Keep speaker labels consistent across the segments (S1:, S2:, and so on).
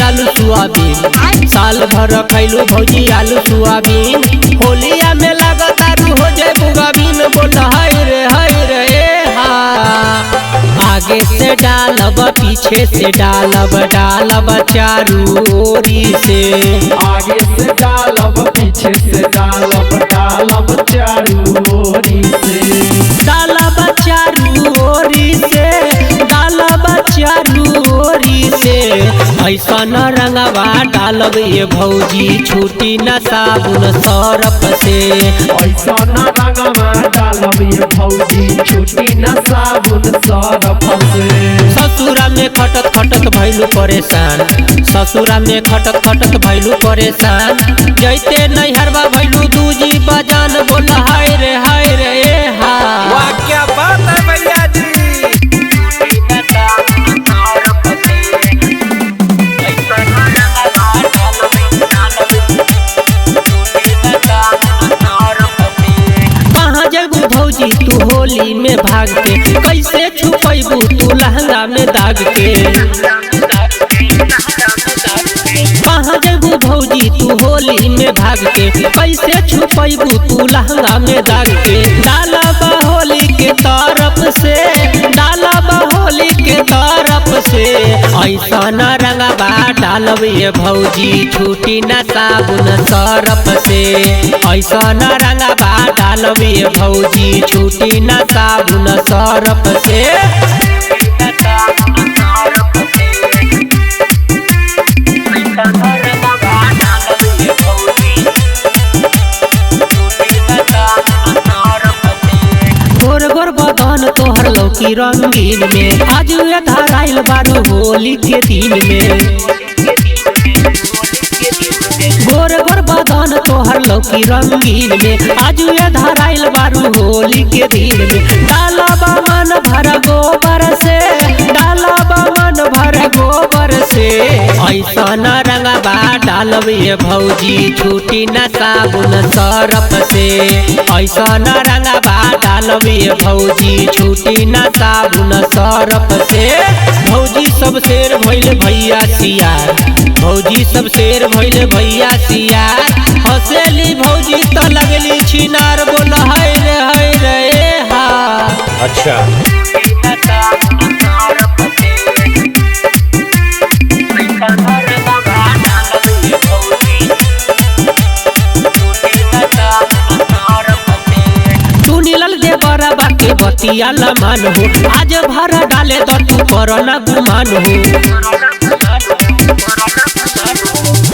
S1: आलू सोयाबीन। साल भर खैलू भौजी आलू सोयाबीन, होलिया में लगातार हो जाए बुगाबीन। बोल हाय रे ए हा। आगे से डालब पीछे से डालब, डालब चारू ओरी से।
S2: आगे से डालब पीछे से डालब, डालब चारू ओरी से।
S1: डालब चारू ओरी से, डालब चारू ओरी से। ऐसा न रंगवा डालब ये भौजी, छूटी न साबुन सरफ से।
S2: ऐसा न रंगवा डालब ये भौजी, छूटी न साबुन सरफ से।
S1: ससुरा में खटत खटत भैलू परेशान, ससुरा में खटत खटत भैलू परेशान। जैते नैहरवा भैलू दूजी बजान। बोल हाय रे ए हा।
S3: वाह क्या बात है भैया जी। भौजी तू होली में भाग के, कैसे छुपैबू तू लहंगा में दाग के। कहाँ जबू भौजी तू होली में भाग के, कैसे छुपैबू तू लहंगा में दाग के। डालब होली के तरफ से, डालब होली के तरफ से। ऐसा न रंगवा डालब ये भौजी, छूटी न साबुन सरफ से। ऐसा न रंगवा डालब ये भौजी, छूटी न साबुन सरफ से। गोर गोर बदन तोहर लौकी रंगीन में, आज धराइल बारू होली के दिन में। गोर गोर बदन तोहर लौकी रंगीन में, आज धराइल बारू होली के दिन में। डालब मन भर गोबर से, डालब मन भर गोबर से। ऐसा न रंगवा डालब ये भौजी, छूटी न साबुन सरफ से। ऐसा न रंगवा डालब ये भौजी, छूटी न साबुन सरफ से। भौजी सब शेर भइल भैया सियार, भौजी सब शेर भइल भैया सियार। हंसेली भौजी तो लगली छिनार। बोल हाय रे ए हा। अच्छा
S1: के बतिया लमान हो, आज भर डाले तो तू करना गुमान हो।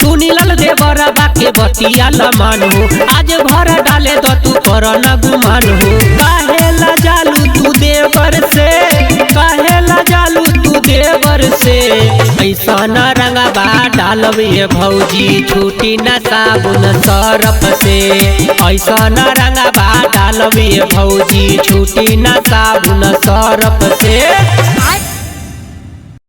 S1: तू नीलल देवरबा के बतिया लमान हो, आज भर डाले तो तू करना गुमान हो। काहे ला जालू तू देवर से, काहे ला जालू तू देवर से। ऐसा न रंगवा डालब ये भौजी, छूटी न साबुन सरफ से। ऐसा न रंगवा डालब ये भौजी, छूटी न साबुन सरफ से।